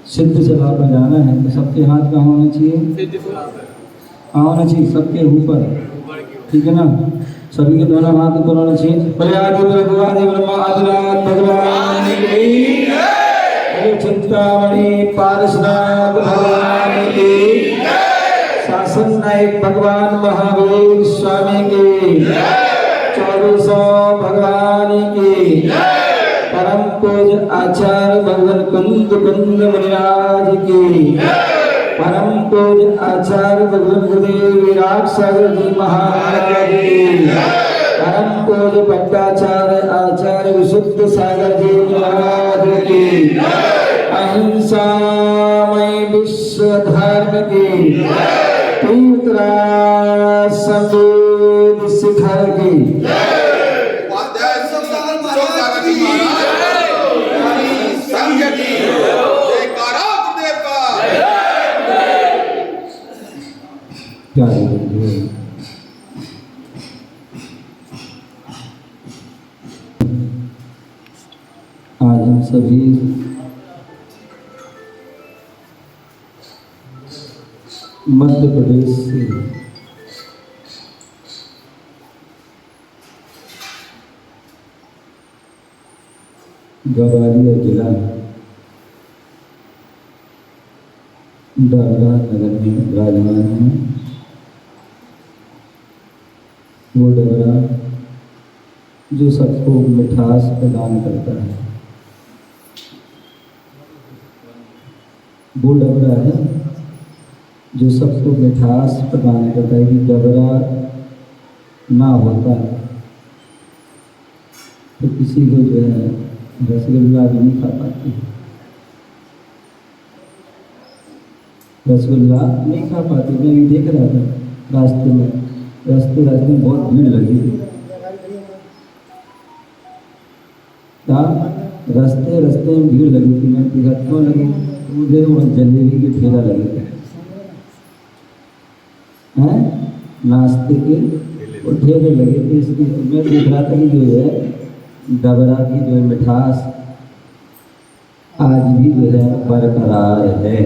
सिद्ध चला पर जाना है तो सबके हाथ कहाँ होना चाहिए? कहाँ होना चाहिए? सबके ऊपर, ठीक है ना? सभी के दोनों हाथ ऊपर होना चाहिए। बोले आदि भगवान ब्रह्मा आदिनाथ भगवान की जय, चिंतामणि पारसनाथ भगवान की, शासन नायक भगवान महावीर स्वामी की, 2400 भगवान की, परम पूज्य आचार्य भगवान कुंद कुंद मुनिराज की, परम पूज्य आचार्य भगवान गुरुदेव विराट सागर जी महाराज की, परम पूज्य पट्टाचार्य आचार्य विशुद्ध सागर जी महाराज की, अहिंसामय विश्व धर्म की, तीर्थराज संवेद शिखर की, आज हम सभी मध्य प्रदेश से गवालियर जिला डबरा नगर में विराजमान है। वो डबरा जो सबको मिठास प्रदान करता है, वो डबरा है जो सबको मिठास प्रदान करता है। कि डबरा ना होता तो किसी को जो है रसगुल्ला भी नहीं खा पाती, रसगुल्ला नहीं खा पाती। मैं भी देख रहा था रास्ते में बहुत भीड़ लगी थी। रास्ते में भीड़ लगी थी। मैं देखा क्यों लगी? मुझे वहाँ जलेबी के ठेला लगे थे, हैं नाश्ते के वो ठेले लगे थे। इसलिए मैं देख रहा था कि जो है डबरा की जो है मिठास आज भी जो है बरकरार है।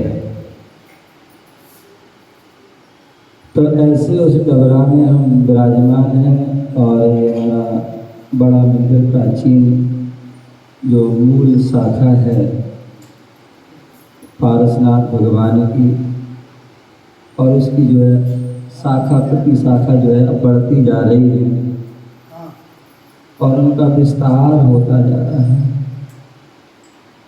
तो ऐसे उस डबरा में हम विराजमान हैं और ये हमारा बड़ा मंदिर प्राचीन जो मूल शाखा है पारसनाथ भगवान की, और उसकी जो है शाखा प्रति शाखा जो है अब बढ़ती जा रही है और उनका विस्तार होता जा रहा है।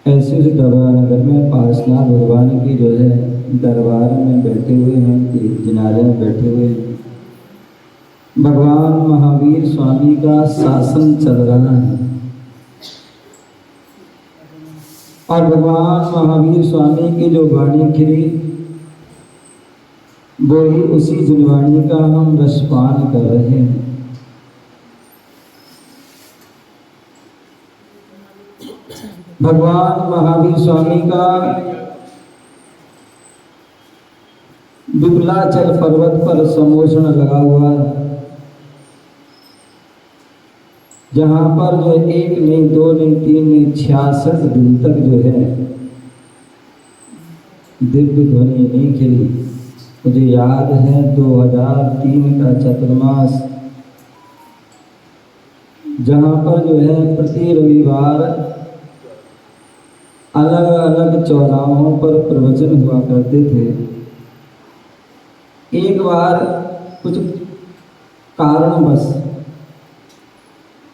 ऐसे उस डबरा नगर में पारसनाथ भगवान की जो है दरबार में बैठे हुए हैं, किनारे में बैठे हुए हैं। भगवान महावीर स्वामी का शासन चल रहा है और भगवान महावीर स्वामी की जो वाणी खिली वो ही उसी जिनवाणी का हम रसपान कर रहे हैं। भगवान महावीर स्वामी का विपुलाचल पर्वत पर समोषण लगा हुआ है, जहाँ पर जो एक नहीं, दो नहीं, तीन नहीं, 66 दिन तक जो है दिव्य ध्वनि नहीं खिली। मुझे याद है 2003 का चतुर्मास, जहाँ पर जो है प्रति रविवार अलग अलग चौराहों पर प्रवचन हुआ करते थे। एक बार कुछ कारणवश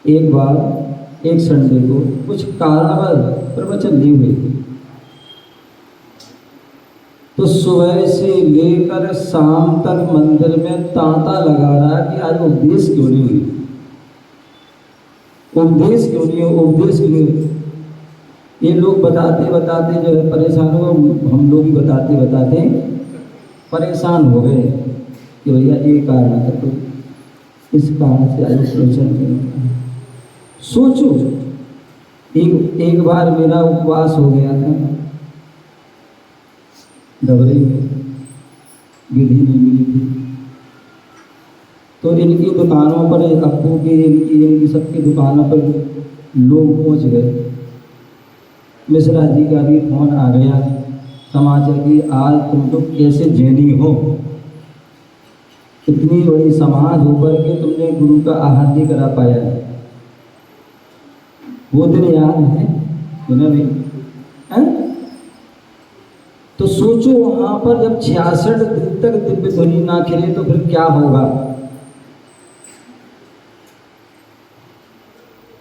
एक संडे को कुछ कारणवश प्रवचन नहीं हुए, तो सुबह से लेकर शाम तक मंदिर में तांता लगा रहा कि आज उपदेश क्यों नहीं हुई, उपदेश क्यों नहीं हो, उपदेश क्यों नहीं हो। ये लोग बताते बताते जो है परेशान हो, हम लोग भी बताते बताते परेशान हो गए कि भैया ये कारण है, तो इस कारण से आज प्रवचन करें। सोचो एक बार मेरा उपवास हो गया था डबरे में, विधि नहीं मिली थी, तो इनकी दुकानों पर, अप्पू की, इनकी सबकी दुकानों पर लोग पहुंच गए। मिश्रा जी का भी फोन आ गया समाचार कि आज तुम लोग कैसे जैनी हो, इतनी बड़ी समाज होकर के तुमने गुरु का आहार नहीं करा पाया। वो दिन याद है नहीं? तो सोचो वहां पर जब 66 दिन तक दिव्य ध्वनि ना खिले तो फिर क्या होगा।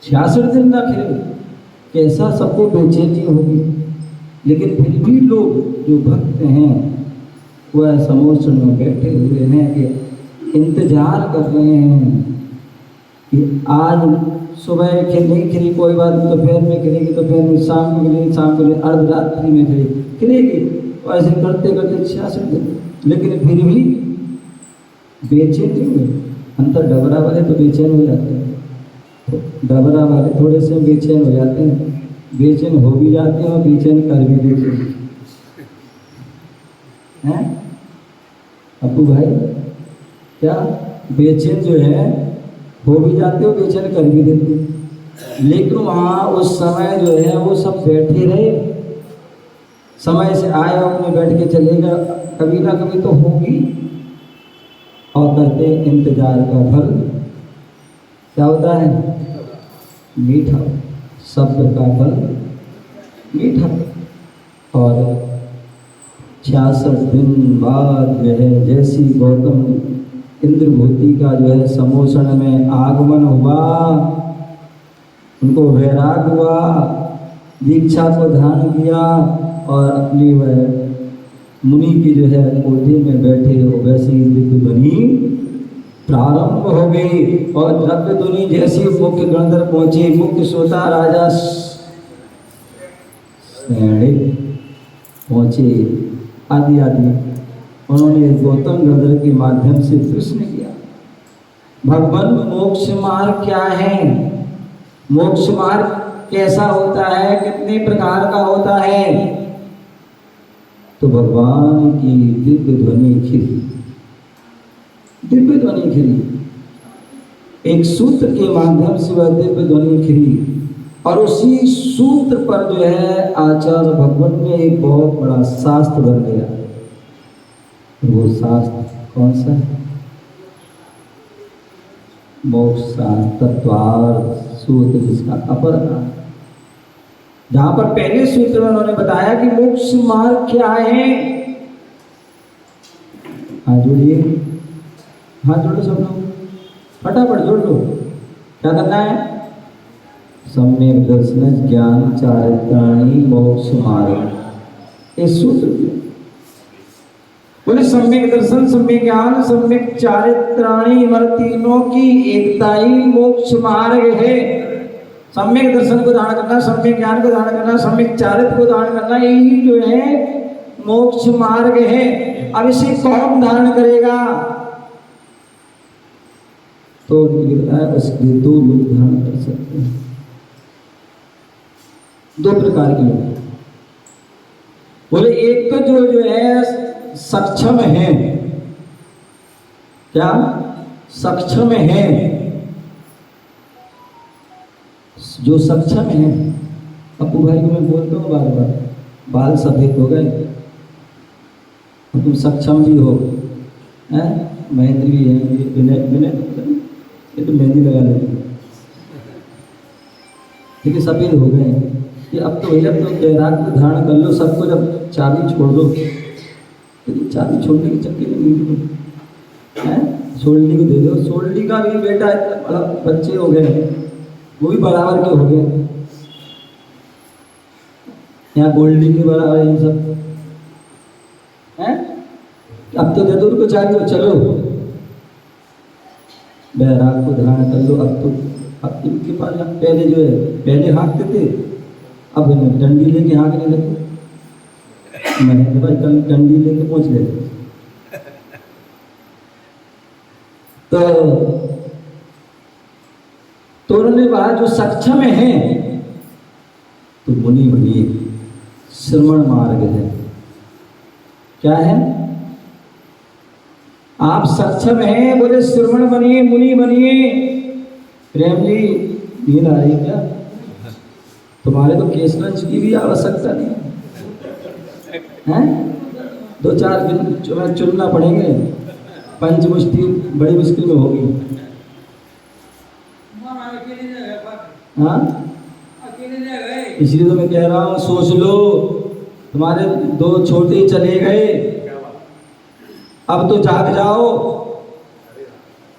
66 दिन ना खिले, कैसा सबको बेचैनी होगी। लेकिन फिर भी लोग जो भक्त हैं वह समोसन में बैठे हुए हैं कि इंतजार कर रहे हैं कि आज सुबह नहीं खिली कोई बात नहीं, दोपहर में खिलेगी, दोपहर में शाम को खिलेगी, शाम को अर्धरात्रि में खिलेगी। और ऐसे करते करते 66 दिन, लेकिन फिर भी बेचैन नहीं हुए। अंतर डबरा वाले तो बेचैन हो जाते हैं, डबरा वाले थोड़े से बेचैन हो जाते हैं, बेचैन हो भी जाते हैं और बेचैन कर भी देते हैं। अप्पू भाई क्या बेचैन जो है हो भी जाते हो, बेचैन कर भी देते। लेकिन वहाँ उस समय जो है वो सब बैठे रहे, समय से आए अपने बैठ के चलेगा, कभी ना कभी तो होगी। और कहते इंतजार का फल क्या होता है? मीठा। सब्र का फल मीठा। और 66 दिन बाद जो है जैसी गौतम इंद्रभूति का जो है समोषण में आगमन हुआ, उनको वैराग हुआ, दीक्षा को धारण किया और अपनी वह मुनि की जो है कोठी में बैठे हो, वैसी दिव्य ध्वनि प्रारंभ हो गई। और दिव्य ध्वनि जैसी मुख्य गणधर पहुंचे, मुख्य श्रोता राजा पहुंचे, आदि आदि उन्होंने गौतम गणधर के माध्यम से प्रश्न किया, भगवान मोक्ष मार्ग क्या है? मोक्ष मार्ग कैसा होता है? कितने प्रकार का होता है? तो भगवान की दिव्य ध्वनि खिली, दिव्य ध्वनि खिली। एक सूत्र के माध्यम से वह दिव्य ध्वनि खिली और उसी सूत्र पर जो है आचार्य भगवान में एक बहुत बड़ा शास्त्र बन गया। वो शास्त्र कौन सा है? मोक्ष शास्त्र, तत्वार्थ सूत्र, जिसका अपर नाम, जहां पर पहले सूत्र में उन्होंने बताया कि मोक्ष मार्ग क्या है। हाथ जोड़िए, हाथ जोड़ो सब लोग, फटाफट जोड़ लो। क्या करना है? सम्यक दर्शन ज्ञान चारित्राणि मोक्ष मार्ग। इस सूत्र बोले सम्यक दर्शन, सम्यक ज्ञान, सम्यक चारित्राणि, मर तीनों की एकता ही मोक्ष मार्ग है। सम्यक दर्शन को धारण करना, सम्यक ज्ञान को धारण करना, सम्यक चारित्र को धारण करना, यही जो है मोक्ष मार्ग है। अब इसे कौन धारण करेगा? तो बताया उसके 2 लोग धारण कर सकते हैं, 2 प्रकार के लोग। बोले एक तो जो है सक्षम है, क्या सक्षम है? जो सक्षम है, अप्पू भाई को मैं बोलता हूँ बार बार, बाल सफेद हो गए, तुम सक्षम भी हो, महेंद्र भी है, विनय ये तो मेहंदी लगा लेते, ठीक है, सफेद हो गए। कि अब तो भैया तो वैराग को धारण कर लो, सबको जब चाबी छोड़ दो, तो चाबी छोड़ने के चक्कर में सोल्डी को दे दो। सोल्डी का भी बेटा मतलब बच्चे हो गए, वो भी बराबर के हो गए, यहाँ गोल्डी के बराबर ये सब हैं। अब तो दे दो उनको चाबी, तो चलो बैराग को धारण कर लो। अब तो इनके पास पहले जो है पहले हाँकते थे, अब डंडी लेके हाँकने लगे। महेंद्र भाई कल डंडी लेके पहुंच गए। तो उन्होंने कहा जो सक्षम है तो मुनि बनिए, श्रवण मार्ग है। क्या है? आप सक्षम हैं, बोले श्रवण बनिए, मुनि बनिए। प्रेम जी नींद आ रही क्या? तुम्हारे तो केस लंच की भी आवश्यकता नहीं है। 2-4 दिन चुनना पड़ेंगे, पंच मुश्किल बड़ी मुश्किल में होगी। हाँ, इसलिए तो मैं कह रहा हूँ सोच लो, तुम्हारे 2 छोटे चले गए, अब तो जाग जाओ।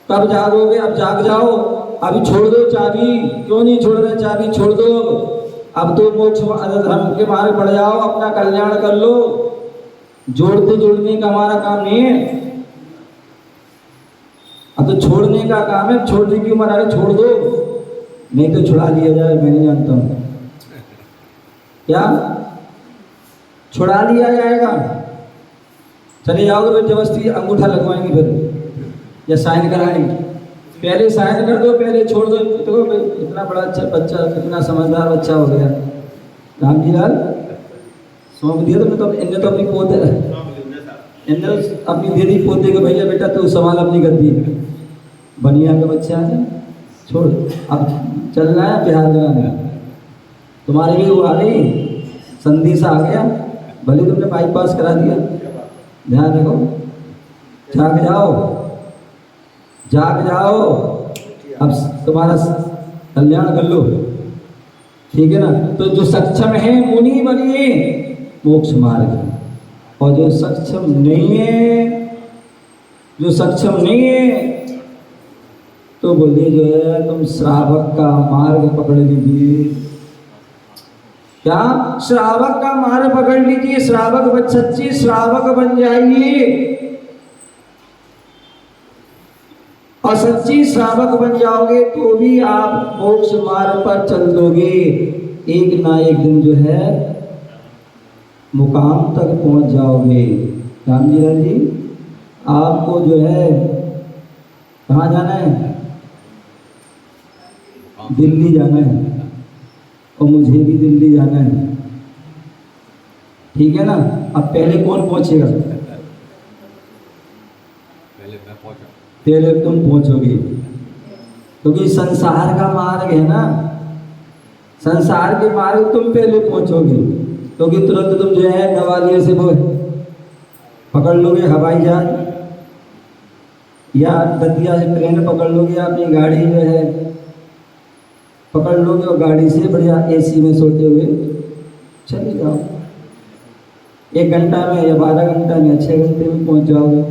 कब जागोगे? अब जाग जाओ, अभी छोड़ दो चाबी। क्यों नहीं छोड़ रहे? चाबी छोड़ दो। अब तो मोक्ष धर्म के मार्ग बढ़ जाओ, अपना कल्याण कर लो। जोड़ने का हमारा काम नहीं है, अब तो छोड़ने का काम है। छोड़ने की उम्र आगे छोड़ दो, नहीं तो छुड़ा लिया जाए। मैं नहीं जानता हूँ क्या छुड़ा लिया जाएगा। चले जाओगे फिर जबरदस्ती अंगूठा लगवाएंगे फिर या साइन कराएंगे। पहले साइन कर दो, पहले छोड़ दो। देखो इतना बड़ा अच्छा बच्चा, कितना समझदार बच्चा हो गया। राम जी लाल सौंप दिया तुमने तो। इनने तो अपनी पोते, इनने अपनी दे दी पोते को, भैया बेटा तू संभाल अपनी गद्दी। बनिया का बच्चा है, छोड़। अब चलना है बिहार जाना, तुम्हारे लिए वो आ गई, संदेशा आ गया। भले तुमने बाईपास करा दिया, ध्यान रखो। जाग जाओ, जाग जाओ, अब तुम्हारा कल्याण कर लो, ठीक है ना। तो जो सक्षम है मुनि बनिए, मोक्ष मार्ग है। और जो सक्षम नहीं है, जो सक्षम नहीं है, तो बोलिए जो है तुम श्रावक का मार्ग पकड़ लीजिए। क्या? श्रावक का मार्ग पकड़ लीजिए, श्रावक सच्ची श्रावक बन जाइए। और सच्ची श्रावक बन जाओगे तो भी आप मोक्ष मार्ग पर चल दोगे। एक ना एक दिन जो है मुकाम तक पहुंच जाओगे। राम जी आपको जो है कहाँ जाना है? दिल्ली जाना है, और मुझे भी दिल्ली जाना है, ठीक है ना। अब पहले कौन पहुंचेगा? पहले तुम पहुंचोगे, क्योंकि संसार का मार्ग है ना। संसार के मार्ग तुम पहले पहुंचोगे, क्योंकि तुरंत तुम जो है ग्वालियर से वो पकड़ लोगे हवाई जहाज, या दतिया से ट्रेन पकड़ लोगे, अपनी गाड़ी जो है पकड़ लोगे, और गाड़ी से बढ़िया एसी में सोते हुए चले जाओ। 1 घंटा में या 12 घंटा में, 6 घंटे में पहुंच जाओगे।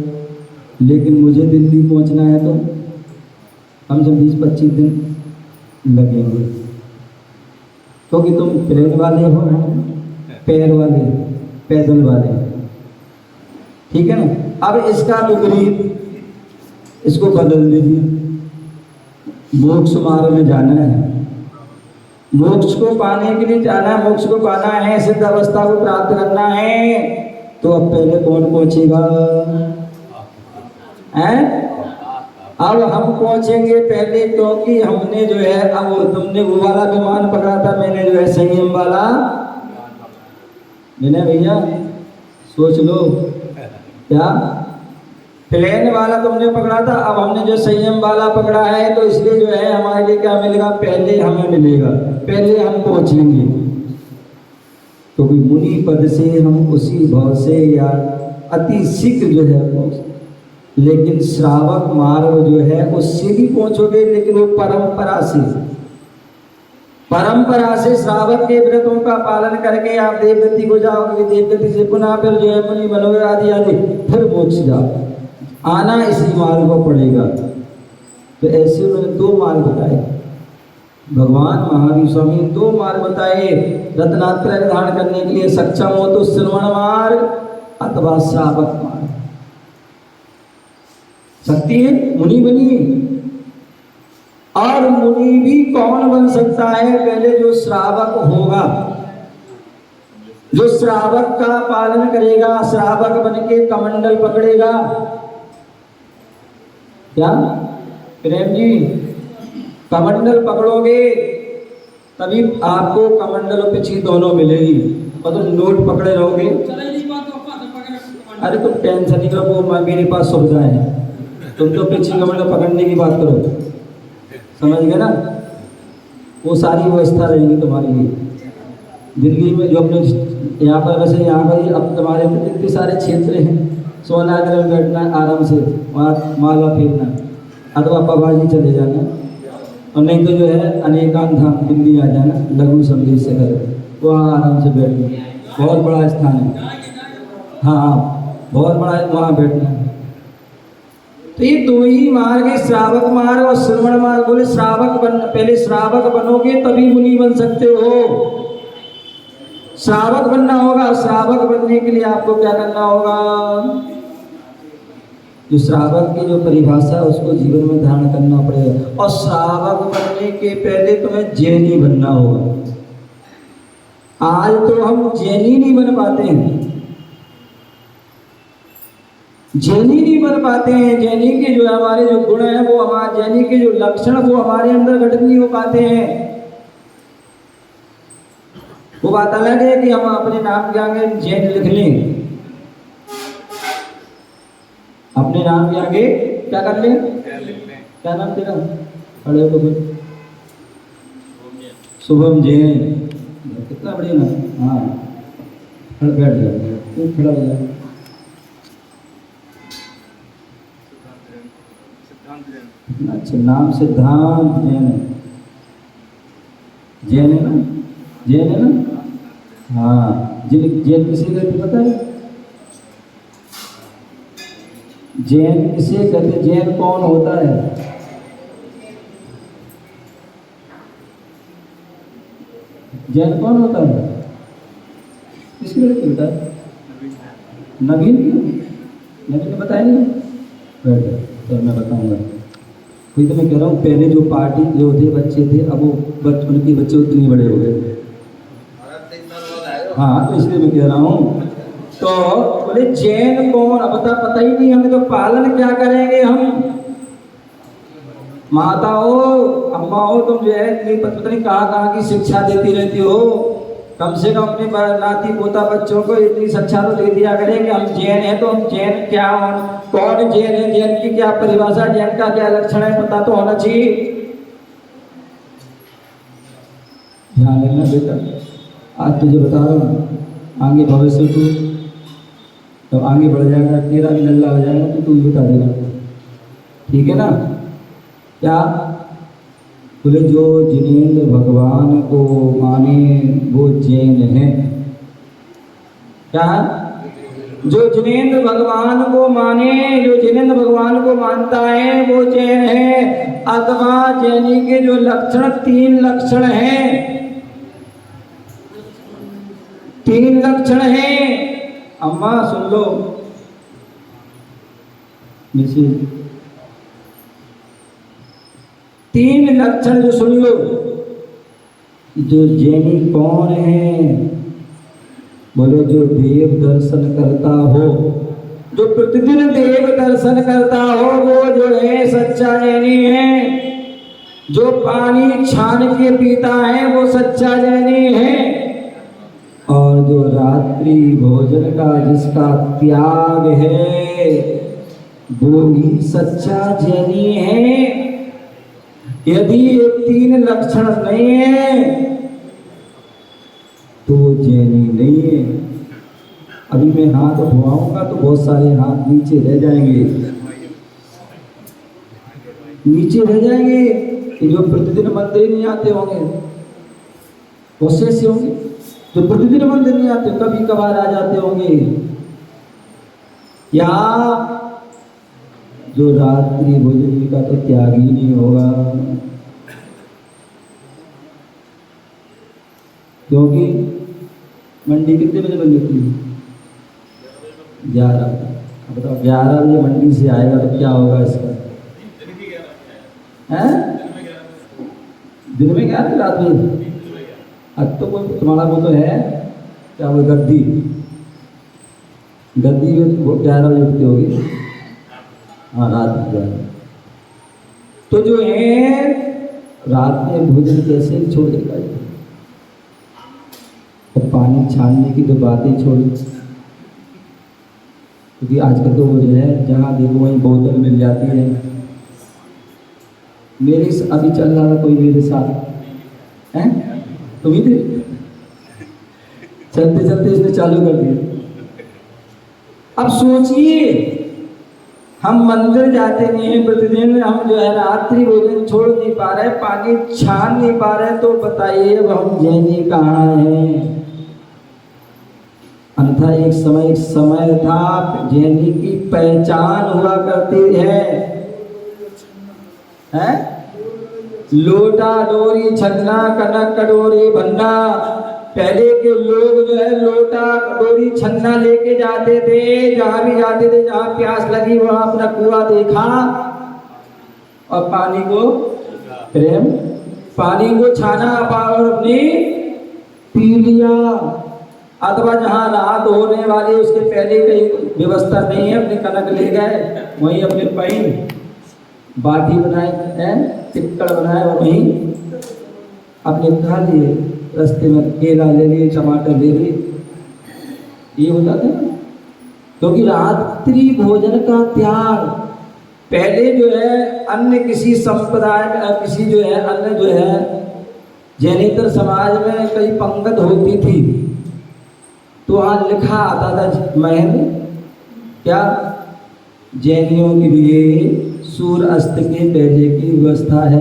लेकिन मुझे दिल्ली पहुंचना है तो कम से 20-25 दिन लगेंगे, क्योंकि तुम ट्रेन वाले हो, पैर वाले, पैदल वाले, ठीक है ना। अब इसका विपरीत, इसको बदल दीजिए। मोक्ष मार्ग में जाना है, मोक्ष को पाने के लिए जाना है, मोक्ष को पाना है, सिद्ध अवस्था को प्राप्त करना है, तो अब पहले कौन पहुंचेगा? अब हम पहुंचेंगे पहले, क्योंकि हमने जो है, अब तुमने वो वाला विमान पकड़ा था, मैंने जो है संयम वाला। मैंने भैया सोच लो, क्या प्लेन वाला तुमने पकड़ा था, अब हमने जो संयम वाला पकड़ा है, तो इसलिए जो है हमारे लिए क्या मिलेगा? पहले हमें मिलेगा, पहले हम पहुंचेंगे। तो भी मुनि पद से हम उसी भाव से या अति शीघ्र जो है पहुंच। लेकिन श्रावक मार्ग जो है उससे भी पहुंचोगे, लेकिन वो परंपरा से श्रावक के व्रतों का पालन करके आप देवगति को जाओगे। देवगति से पुनः फिर जो है मुनि बनोगे, आदि आदि, फिर मोक्ष जाओ। आना इसी मार्ग को पड़ेगा। तो ऐसे उन्होंने 2 मार्ग बताए, भगवान महावीर स्वामी ने 2 मार्ग बताए। रत्नात्रय धारण करने के लिए सक्षम हो तो श्रवण मार्ग अथवा श्रावक मार्ग। शक्ति है, मुनि बनिए। और मुनि भी कौन बन सकता है? पहले जो श्रावक होगा, जो श्रावक का पालन करेगा, श्रावक बन के कमंडल पकड़ेगा। क्या प्रेम जी? कमंडल पकड़ोगे तभी आपको कमंडल और पिछी दोनों मिलेगी। और तुम नोट पकड़े रहोगे, अरे तुम टेंशन नहीं करो, वो मेरे पास सुविधा है। तुम तो पिछी कमंडल पकड़ने की बात करो, समझ गए ना? वो सारी व्यवस्था रहेगी तुम्हारे लिए। दिल्ली में जो अपने यहाँ पर, वैसे यहाँ पर अब तुम्हारे इतने सारे क्षेत्र हैं, सोनागर में बैठना आराम से, वहाँ माला फेरना, अथवा पबाजी चले जाना, और नहीं तो जो है अनेकांत धाम दिल्ली आ जाना, लघु संदेश से कर वहाँ आराम से बैठना, बहुत बड़ा स्थान है। हाँ बहुत बड़ा है, वहाँ बैठना। तो ये दो ही मार्ग है, श्रावक मार्ग और श्रवण मार्ग। बोले श्रावक बन, पहले श्रावक बनोगे तभी मुनि बन सकते हो। श्रावक बनना होगा। श्रावक बनने के लिए आपको क्या करना होगा? जो श्रावक की जो परिभाषा है उसको जीवन में धारण करना पड़ेगा। और श्रावक बनने के पहले तुम्हें जैनी बनना होगा। आज तो हम जैनी नहीं बन पाते हैं, जैनी नहीं बन पाते हैं। जैनी के जो हमारे जो गुण हैं वो हमारे, जैनी के जो लक्षण वो हमारे अंदर घटित नहीं हो पाते हैं। वो बात अलग है कि हम अपने नाम के आगे जैन लिख लें, अपने नाम के आगे क्या कर लें? क्या नाम तेरा? खड़े हो तो शुभम जैन, कितना बढ़िया नाम। हाँ खड़ा बैठ जाओ, तू खड़ा हो जाए। अच्छा नाम सिद्धांत जैन है, जैन है ना? जैन है ना? हाँ जैन किसे कहते पता है? जैन किसे कहते? जैन कौन होता है? जैन कौन होता है? किसके लिए होता है? नवीन क्यों? नवीन बताया नहीं? बैठ जाओ तो मैं बताऊंगा। वही तो मैं कह रहा हूँ, पहले जो पार्टी जो थे बच्चे थे, अब वो उनके बच्चे उतने बड़े हो गए। हाँ तो इसलिए मैं कह रहा हूँ। तो बोले जैन कौन? अब पता ही नहीं हमें, तो पालन क्या करेंगे हम? माता हो, अम्मा हो, तुम जो है इतनी पता नहीं कहाँ की शिक्षा देती रहती हो। कम से कम अपने नाती पोता बच्चों को इतनी शिक्षा तो दे दिया करें कि हम जैन हैं तो हम जैन क्या, कौन जैन है, जैन की क्या परिभाषा, जैन का क्या लक्षण है, पता तो होना चाहिए। ध्यान रखना बेटा, आज तुझे बता रहा हूँ, आगे भविष्य तू तो आगे बढ़ जाएगा, तेरा भी लल्ला हो जाएगा तो तू भी बता देगा, ठीक है ना? क्या बोले? जो जिनेंद्र भगवान को माने वो जैन है। क्या? जो जिनेंद्र भगवान को माने, जो जिनेंद्र भगवान को मानता है वो जैन है। अथवा जैनी के जो लक्षण, 3 लक्षण हैं, 3 लक्षण हैं। अम्मा सुन लो, मिसेज, 3 लक्षण जो सुन लो। जो जैनी कौन है? बोले जो देव दर्शन करता हो, जो प्रतिदिन देव दर्शन करता हो वो जो है सच्चा जैनी है। जो पानी छान के पीता है वो सच्चा जैनी है। और जो रात्रि भोजन का जिसका त्याग है वो ही सच्चा जैनी है। यदि ये 3 लक्षण नहीं है तो जैनी नहीं है। अभी मैं हाथ उठवाऊंगा तो बहुत सारे हाथ नीचे रह जाएंगे, नीचे रह जाएंगे। जो प्रतिदिन मंदिर नहीं आते होंगे बहुत से ऐसे होंगे जो प्रतिदिन मंदिर नहीं आते, कभी कभार आ जाते होंगे। या जो रात्रि भोजन का तो त्याग ही नहीं होगा, क्योंकि मंडी कितने बजे बंद होती है? 11। अब बताओ 11 बजे मंडी से आएगा तो क्या होगा इसका? हैं? दिन में 11, रात में? अब तो कोई तुम्हारा वो तो है क्या, वो गद्दी वो 11 बजे उठती होगी। हाँ रात में 11। तो जो है रात में भोजन कैसे छोड़ देगा? तो पानी छानने की तो बात ही छोड़, क्योंकि आजकल तो वो जो है जहाँ देखो वहीं बोतल मिल जाती है। मेरे अभी चल रहा था कोई मेरे साथ, हैं तुम ही थे? चलते चलते इसने चालू कर दिया। अब सोचिए, हम मंदिर जाते नहीं है प्रतिदिन, हम जो है रात्रि भोजन छोड़ नहीं पा रहे, पानी छान नहीं पा रहे, तो बताइए अब हम जैनी कहाँ हैं। अन्यथा एक समय था जैनी की पहचान हुआ करती है, लोटा डोरी छन्ना कनक कटोरी भन्ना। पहले के लोग जो है लोटा कटोरी छन्ना लेके जाते थे, जहां भी जाते थे, जहां प्यास लगी वहां अपना कुआं देखा और पानी को प्रेम, पानी को छाना और अपनी पी लिया। अथवा जहां रात होने वाली उसके पहले कहीं व्यवस्था नहीं है, अपने कनक ले गए, वहीं अपने पैन बाटी बनाए, टिक्कड़ बनाए और वहीं अपने खा लिए, रास्ते में केला ले लिए, टमाटर ले लिए, ये होता था। क्योंकि रात्रि भोजन का त्याग, पहले जो है अन्य किसी संप्रदाय में, किसी जो है अन्य जो है जैनेतर समाज में कई पंगत होती थी, तो वहाँ लिखा आता था महल क्या, जैनियों के लिए सूर्य अस्त के पहले की व्यवस्था है।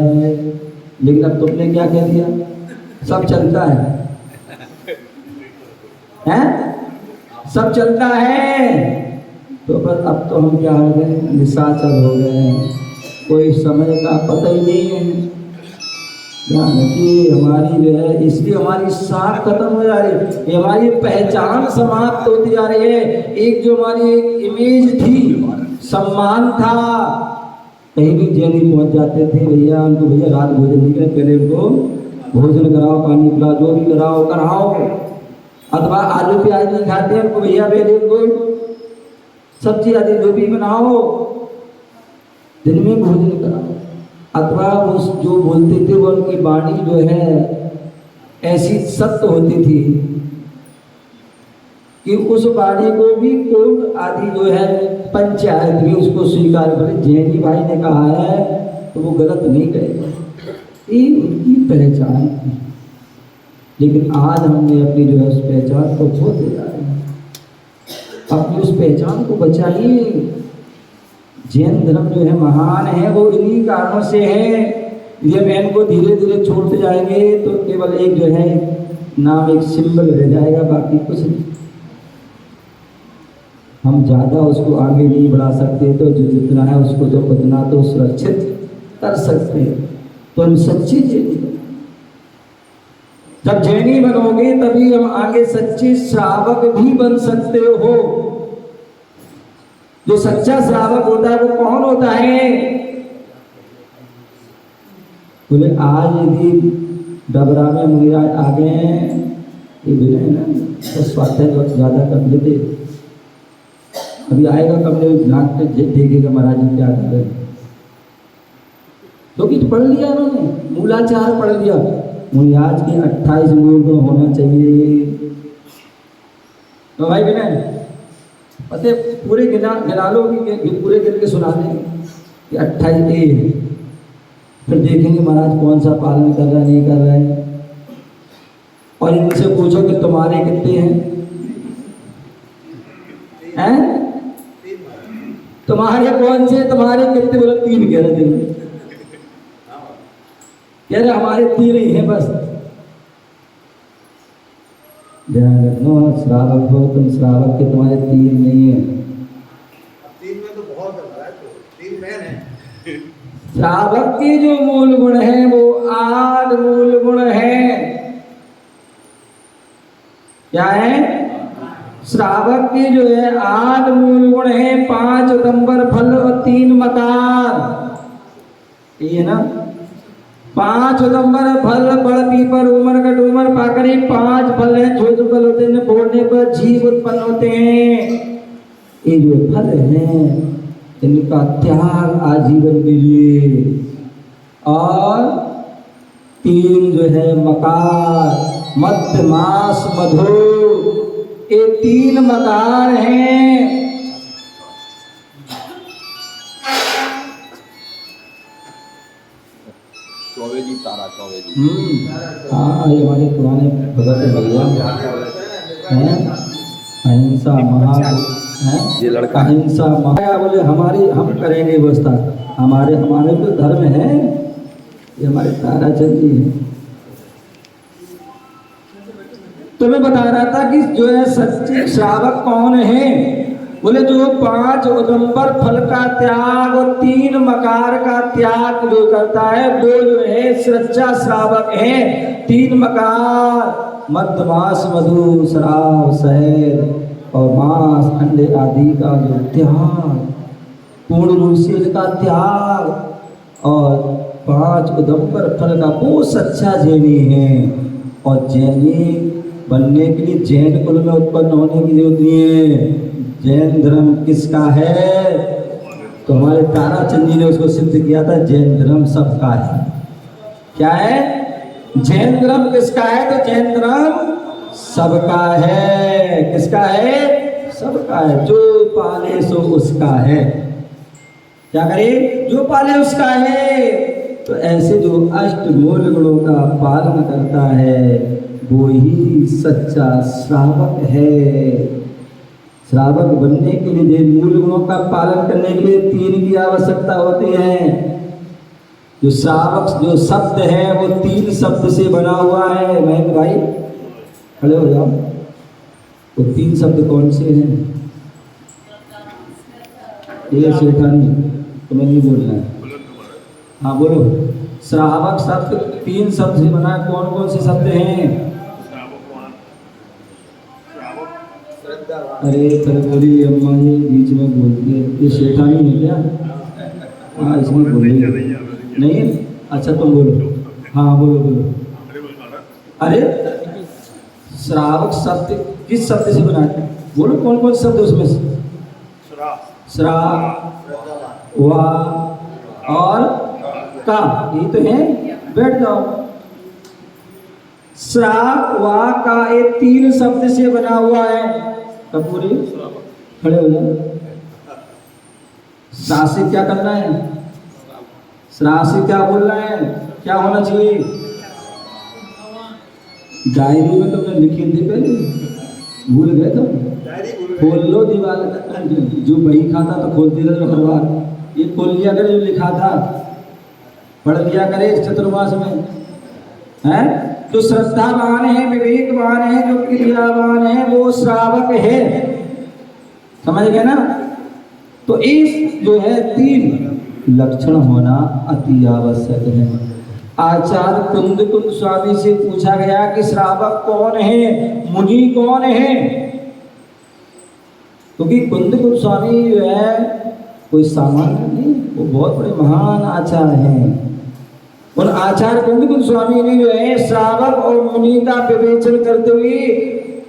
लेकिन अब तुमने क्या कह दिया, सब चलता है, सब चलता है। तो बस अब तो हम क्या हो गए, निशाचर हो गए हैं, कोई समय का पता ही नहीं है। ध्यान रखिए, हमारी जो है इसलिए हमारी साख खत्म हो जा रही है, हमारी पहचान समाप्त होती जा रही है। एक जो हमारी एक इमेज थी, सम्मान था, कहीं भी जैनी पहुंच जाते थे, भैया उनको भैया रात भोजन नहीं करे, पहले उनको भोजन कराओ, पानी पिलाओ, जो भी कराओ। अथवा आलू प्याज नहीं खाते हैं उनको भैया पहले उनको सब्जी आदि जो भी बनाओ, दिन में भोजन कराओ। अथवा वो जो बोलते थे वो उनकी वाणी जो है ऐसी सत्य होती थी कि उस वाणी को भी कोर्ट आदि जो है पंचायत भी उसको स्वीकार करे। जैनी भाई ने कहा है तो वो गलत नहीं कहेगा, ये उनकी पहचान थी। लेकिन आज हमने अपनी जो है उस पहचान को खो दिया है। अपनी उस पहचान को बचाइए। जैन धर्म जो है महान है, वो इन्हीं कारणों से है। जब इनको धीरे धीरे छोड़ते जाएंगे तो केवल एक जो है नाम, एक सिंबल रह जाएगा, बाकी कुछ नहीं। हम ज़्यादा उसको आगे नहीं बढ़ा सकते, तो जो जितना है उसको तो उतना तो सुरक्षित कर सकते हैं। तो हम सच्ची जैनी, जब जैनी बनोगे तभी हम आगे सच्चे श्रावक भी बन सकते हो। जो सच्चा श्रावक होता है वो कौन होता है? बोले आज यदि डबरा में मुनिराज आ गए हैं, ये विनय ना तो स्वाध्याय वक्त ज़्यादा कर लेते, अभी आएगा कमरे नाक पे देखेगा महाराज जी क्या कर रहे हैं। तो कि पढ़ लिया उन्होंने, मूलाचार पढ़ लिया, मुनिराज के 28 मूल गुण होना चाहिए। तो भाई विनय पते पूरे गिना लो, पूरे गिन के सुना देंगे कि 28 है, फिर देखेंगे महाराज कौन सा पालन कर रहा है नहीं कर रहा है। और इनसे पूछो कि तुम्हारे कितने हैं? तुम्हारे कौन से, तुम्हारे कितने? बोले 3 कह रहे थे, कह रहे हमारे 3 ही हैं बस। ध्यान रखना, श्रावक हो तुम, श्रावक के तुम्हारे 3 नहीं है। 3 में तो बहुत है, 3 मैन है। श्रावक के जो मूल गुण है वो 8 मूल गुण है। क्या है? श्रावक के जो है 8 मूल गुण है, 5 उदंबर फल और 3 मकार। ये ना 5 उदंबर फल, बड़ पीपर उमर कट उमर पाकड़ी, 5 फल हैं, जो फल होते हैं फोड़ने पर जीव उत्पन्न होते हैं। ये जो फल हैं इनका त्याग आजीवन के लिए। और 3 जो है मकार, मध्य मास मधु, ये 3 मकार हैं। चौबे जी तारा, चौबे जी। हाँ, ये हमारे पुराने भगत भैया हैं? अहिंसा ये लड़का अहिंसा महाया बोले हमारी हम करेंगे व्यवस्था, हमारे हमारे तो धर्म है, ये हमारे ताराचंद जी हैं। तो मैं बता रहा था कि जो है सच्चे श्रावक कौन है, बोले जो 5 उदंबर फल का त्याग और 3 मकार का त्याग जो करता है वो जो है सच्चा श्रावक है। 3 मकार मद मांस मधु शराब शहद और मांस अंडे आदि का जो त्याग, पूर्ण रूप से इसका त्याग, और 5 उदंबर फल का वो सच्चा जैनी है। और जैनी बनने के लिए जैन कुल में उत्पन्न होने की जरूरत नहीं है। जैन धर्म किसका है? तो हमारे ताराचंद जी ने उसको सिद्ध किया था, जैन धर्म सबका है। क्या है? जैन धर्म किसका है? तो जैन धर्म सबका है। किसका है? सबका है। जो पाले सो उसका है। क्या करे? जो पाले उसका है। तो ऐसे जो अष्टमूल गुणों का पालन करता है वो ही सच्चा श्रावक है। श्रावक बनने के लिए मूल गुणों का पालन करने के लिए 3 की आवश्यकता होती है। जो श्रावक जो शब्द है वो 3 शब्द से बना हुआ है। महेंद्र भाई खड़े हो जाओ। वो 3 शब्द कौन से हैं? ये सेठानी तुम्हें नहीं बोलना है। हाँ बोलो। श्रावक शब्द 3 शब्द से बना है। कौन कौन से शब्द हैं? अरे तरगोरी अम्मा जी बीच में बोलती है, ये शेठानी है क्या? हाँ इसमें बोली नहीं। अच्छा तुम बोलो। हाँ बोलो बोलो। अरे श्रावक शब्द किस शब्द से बना है? बोलो कौन कौन शब्द उसमें से? श्रा वा और का, ये तो है। बैठ जाओ। श्रा वा का ये 3 शब्द से बना हुआ है। कपूरी खड़े हो जाओ। श्रा से क्या करना है? श्रा से क्या बोलना है? क्या होना चाहिए? डायरी में तुमने लिखी थी पहले, भूल गए तुम? खोल लो दीवार, जो बही खाता तो खोलती रहो हर बार। ये खोल लिया करे, जो लिखा था पढ़ लिया करे चतुर्मास में है। जो श्रद्धावान है, विवेकवान है, जो क्रियावान है वो श्रावक है। समझ गए ना? तो इस जो है 3 लक्षण होना अति आवश्यक है। आचार्य कुंद स्वामी से पूछा गया कि श्रावक कौन है, मुनि कौन है? क्योंकि कुंद स्वामी जो है कोई सामान्य नहीं, वो बहुत बड़े महान आचार्य हैं। उन आचार्य कुंद स्वामी ने जो है श्रावक और मुनि का विवेचन करते हुए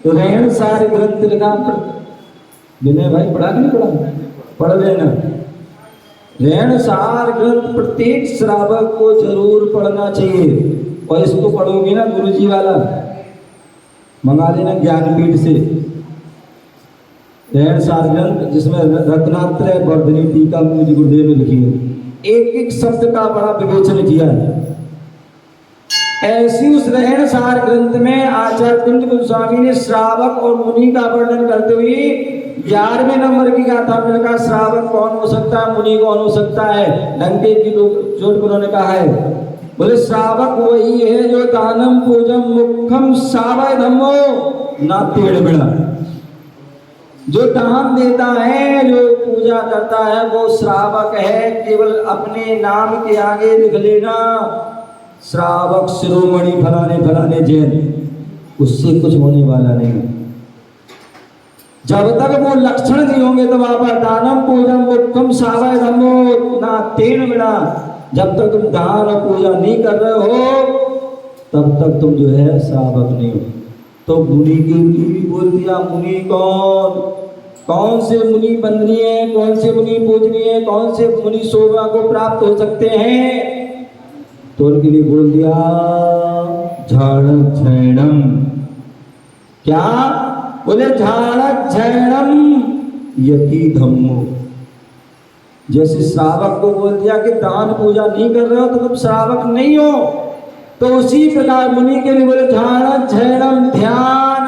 रहन सार ग्रंथ लिखा। विनय भाई पढ़ा नहीं पढ़ा? पढ़ लेना। रहन सार ग्रंथ प्रत्येक श्रावक को जरूर पढ़ना चाहिए। और इसको पढ़ोगे ना गुरुजी वाला मंगा लेना ज्ञानपीठ से, रहन सार ग्रंथ, जिसमें रत्नात्रय वर्धनी टीका मुझे गुरुदेव ने लिखी है। एक एक शब्द का बड़ा विवेचन किया है। ऐसी उस रहन सार ग्रंथ में आचार्य कुंद गोस्वामी ने श्रावक और मुनि का वर्णन करते हुए 11वें नंबर की गाथा में लिखा, श्रावक कौन हो सकता है, मुनि कौन हो सकता है। डंके की चोट पर उन्होंने कहा है, बोले श्रावक वही है जो दानम पूजम मुखम सावय धम्मो ना तेड़ बिड़ा। जो दान देता है, जो पूजा करता है वो श्रावक है। केवल अपने नाम के आगे लिख लेना श्रावक शिरोमणि फलाने फलाने जैन, उससे कुछ होने वाला नहीं। जब तक वो लक्षण नहीं होंगे तो वहां पर दानम पूजम मुखम सावय धम्मो ना तेड़ बिड़ा, जब तक तुम दान और पूजा नहीं कर रहे हो तब तक तुम जो है श्रावक नहीं हो। तो मुनि की भी बोल दिया, मुनि कौन से मुनि वंदनीय है, कौन से मुनि पूजनीय है, कौन से मुनि शोभा को प्राप्त हो सकते हैं। तो उनके लिए बोल दिया झाड़क झैणम। क्या बोले? झाड़क झैणम यति धम्मो। जैसे श्रावक को बोल दिया कि दान पूजा नहीं कर रहे हो तो तुम श्रावक नहीं हो, तो उसी प्रकार मुनि के लिए बोले झाड़क झैणम ध्यान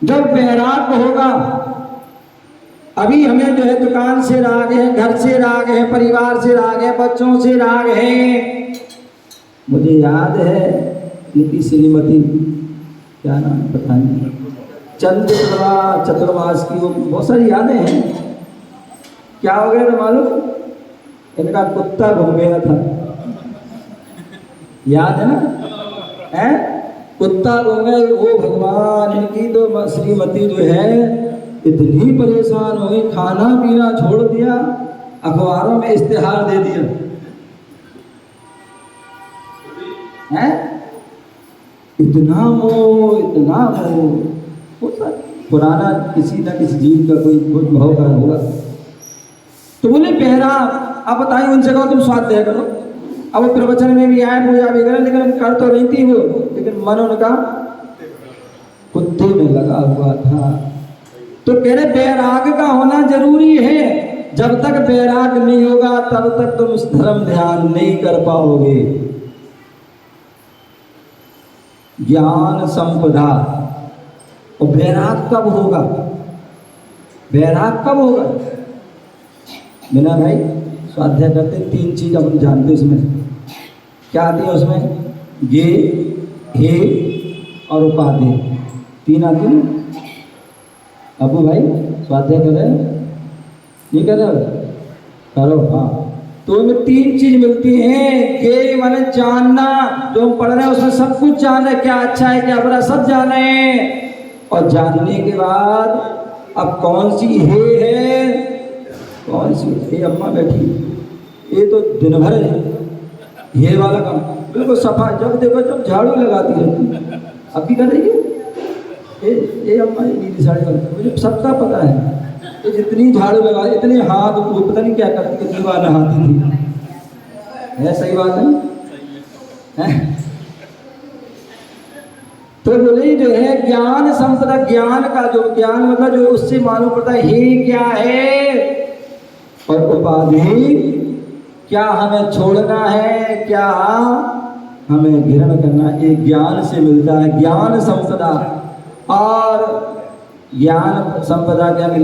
जब वैराग्य होगा, अभी हमें जो है दुकान से राग है, घर से राग है, परिवार से राग है, बच्चों से राग है। मुझे याद है इनकी श्रीमती, क्या नाम पता नहीं, चंद्रमा चतुर्मास की, वो बहुत सारी यादें हैं। क्या हो गया था मालूम? इनका कुत्ता घूम गया था, याद है ना? है कुत्ता घूम गया। वो भगवान, इनकी तो श्रीमती जो है इतनी परेशान हो गई, खाना पीना छोड़ दिया, अखबारों में इश्तिहार दे दिया है। इतना मोह, इतना मोह। पुराना किसी न किसी जीव का कोई भाव का होगा। तो बोले बहरा, अब बताइए उनसे कहो तुम स्वाध्याय करो। अब वो प्रवचन में भी आए, पूजा भी करें, लेकिन कर तो रही थी वो, लेकिन मन उनका कुत्ते में लगा हुआ था। तो कह रहे बैराग का होना जरूरी है। जब तक बैराग नहीं होगा तब तक तुम उस धर्म ध्यान नहीं कर पाओगे। ज्ञान संपदा। और बैराग कब होगा? बैराग कब होगा? बिना भाई स्वाध्याय करते 3 चीज अपन जानते उसमें क्या आती है उसमें? ये, हे और उपाधि, 3 आती है। अबू भाई स्वाध्याय कर रहे हैं? नहीं कर रहे? करो। हाँ, तो इनमें 3 चीज मिलती हैं। ये माने जानना, जो हम पढ़ रहे हैं उसमें सब कुछ जान रहे, क्या अच्छा है क्या बुरा सब जान रहे हैं। और जानने के बाद अब कौन सी है, कौन सी ये अम्मा बैठी, ये तो दिन भर है ये वाला काम, बिल्कुल सफा। जब देखो जब झाड़ू लगाती है, अब भी कर रही है ये अम्मा, ये नीली साड़ी वाली, मुझे सबका पता है। तो जितनी झाड़ू लगा, इतने हाथ, वो पता नहीं क्या करती, कितनी बार नहाती थी। है सही बात है? तो बोले जो है ज्ञान संपदा, ज्ञान का जो ज्ञान मतलब जो उससे मालूम पड़ता है ये क्या है, और उपाधि क्या हमें छोड़ना है, क्या हमें ग्रहण करना है, ये ज्ञान से मिलता है। ज्ञान संपदा। और ज्ञान संपदा क्या है?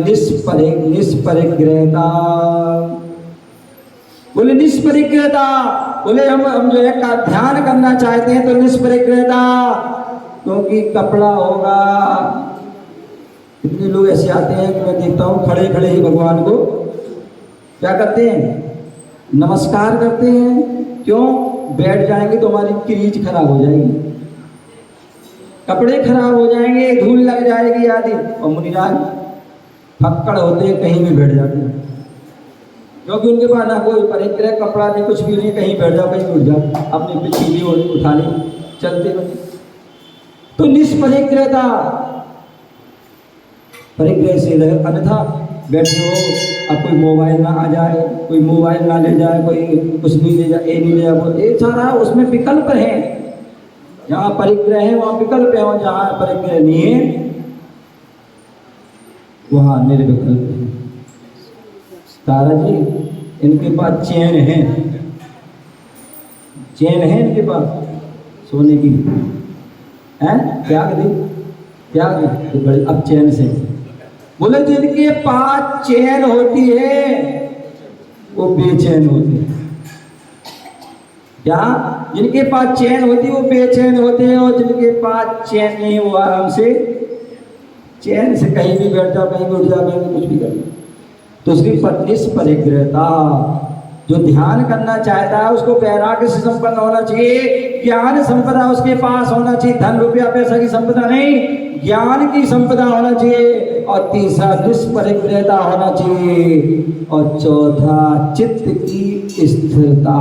निष्परिग्रहता। बोले निष्परिग्रहता, बोले हम जो है का ध्यान करना चाहते हैं तो निष्परिग्रहता, क्योंकि कपड़ा होगा। कितने लोग ऐसे आते हैं कि मैं देखता हूँ खड़े खड़े ही भगवान को क्या करते हैं? नमस्कार करते हैं। क्यों? बैठ जाएंगे तो हमारी क्रीज खराब हो जाएगी, कपड़े खराब हो जाएंगे, धूल लग जाएगी आदि। और मुनिराज फक्कड़ होते हैं, कहीं भी बैठ जाते हैं, क्योंकि उनके पास ना कोई परिग्रह, कपड़ा नहीं, कुछ भी नहीं। कहीं बैठ जाओ, कहीं उठ जाओ, अपनी पिछली ओर उठा ली, चलते बने। तो निष्परिग्रहता, परिग्रह से रहे। अन्यथा बैठे हो, अब कोई मोबाइल ना आ जाए, कोई मोबाइल ना ले जाए, कोई कुछ नहीं ले जाए, ये नहीं ले जाए, ये सारा उसमें विकल्प है। जहाँ परिग्रह है वहाँ विकल्प है, और जहाँ परिग्रह नहीं है वहाँ निर्विकल्प है। तारा जी इनके पास चैन है, चैन है इनके पास सोने की, है त्याग दी, त्याग दी तो बड़े अब चैन से। बोले जिनके पास चैन होती है वो बेचैन होते हैं। क्या? जिनके पास चैन होती है वो बेचैन होते हैं, और जिनके पास चैन नहीं हुआ हमसे चैन से कहीं भी बैठ जाओ, कहीं भी उठ जाओ, कहीं भी कुछ भी कर लो। तो उसकी निष्परिग्रहता, जो ध्यान करना चाहता है उसको वैराग्य से संपन्न होना चाहिए। ज्ञान संपदा उसके पास होना चाहिए, धन रुपया पैसा की संपदा नहीं, ज्ञान की संपदा होना चाहिए। और तीसरा निष्परिग्रहता होना चाहिए। और चौथा चित्त की स्थिरता।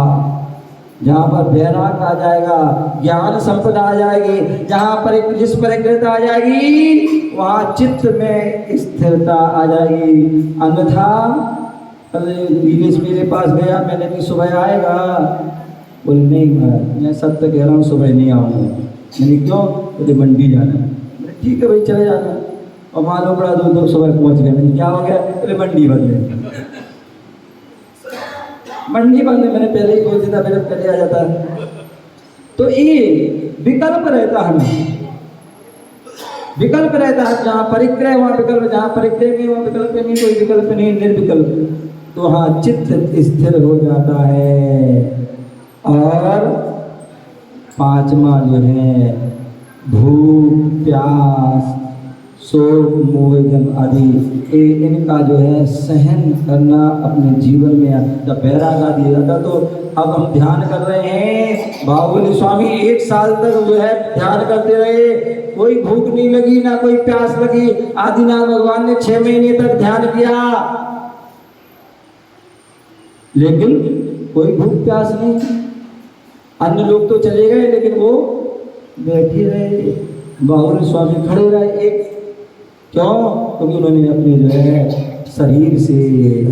जहाँ पर वैराग आ जाएगा, ज्ञान संपदा आ जाएगी, जहाँ पर निष्परिग्रहता आ जाएगी वहाँ चित्त में स्थिरता आ जाएगी। अन्यथा कल दिनेश मेरे पास गया, मैंने भी सुबह आएगा, बोले नहीं महाराज मैं सत्य कह रहा हूँ सुबह नहीं आऊँगा। मैंने क्यों? बोले मंडी जाना है। ठीक है भाई चले जाना। और मालूम पड़ा 2 सुबह पहुँच गए। मैंने क्या हो गया? बोले मंडी बंद है, मंडी बंद है। मैंने पहले ही बोल दिया था मेरे पहले आ जाता है। तो ये विकल्प रहता है हमें। विकल्प रहता है, जहाँ परिक्रय वहाँ विकल्प, जहाँ परिक्रय नहीं वहाँ विकल्प नहीं, कोई विकल्प नहीं, निर्विकल्प, तो वहाँ चित्त स्थिर हो जाता है। और पांचवा जो है भूख प्यास शोक मोह जन्म आदि इनका जो है सहन करना अपने जीवन में जब बैराग आदि जाता। तो अब हम ध्यान कर रहे हैं, बाहुबली स्वामी 1 साल तक जो है ध्यान करते रहे, कोई भूख नहीं लगी ना कोई प्यास लगी। आदिनाथ भगवान ने 6 महीने तक ध्यान किया, लेकिन कोई भूख प्यास नहीं। अन्य लोग तो चले गए लेकिन वो बैठे रहे, बाहुबली स्वामी खड़े रहे। एक क्यों? क्योंकि उन्होंने अपने जो है शरीर से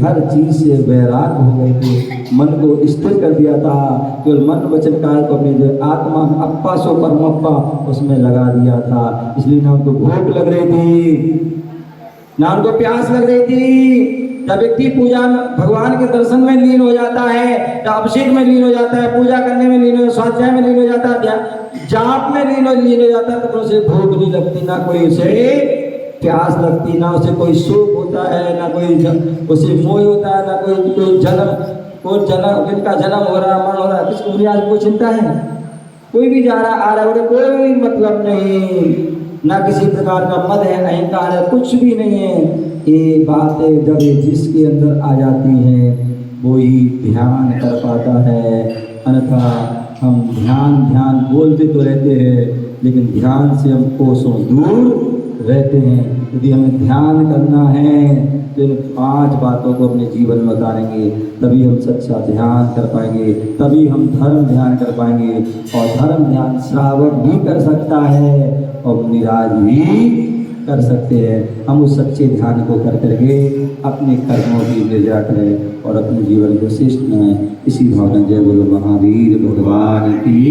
हर चीज से वैराग हो गए थे, मन को स्थिर कर दिया था। केवल मन वचन काल को अपने जो आत्मा अप्पा सो परमप्पा उसमें लगा दिया था। इसलिए ना उनको भूख लग रही थी ना उनको प्यास लग रही थी। जब व्यक्ति पूजा में भगवान के दर्शन में लीन हो जाता है, जब अभिषेक में लीन हो जाता है, पूजा करने में लीन हो, स्वाध्याय में लीन हो जाता है, जाप में लीन हो जाता है, तो उसे भूख नहीं लगती, ना कोई उसे प्यास लगती, ना उसे कोई शोक होता है, ना कोई उसे मोह होता है, ना कोई जन्म जिनका जन्म हो रहा है, मरण हो रहा है, किसको आज कोई चिंता है? कोई भी जा रहा आ रहा है, कोई मतलब नहीं, ना किसी प्रकार का मद है, अहंकार है, कुछ भी नहीं है। ये बातें जब जिसके अंदर आ जाती हैं वो ही ध्यान कर पाता है। अन्यथा हम ध्यान बोलते तो रहते हैं, लेकिन ध्यान से हम कोसों दूर रहते हैं। यदि हमें ध्यान करना है तो इन 5 बातों को अपने जीवन में उतारेंगे, तभी हम सच्चा ध्यान कर पाएंगे, तभी हम धर्म ध्यान कर पाएंगे। और धर्म ध्यान श्रावक भी कर सकता है और मुनिराज भी कर सकते हैं। हम उस सच्चे ध्यान को कर करके अपने कर्मों की निर्जा करें और अपने जीवन को श्रेष्ठ बनाएं। इसी भावना जय बोलो महावीर भगवान की।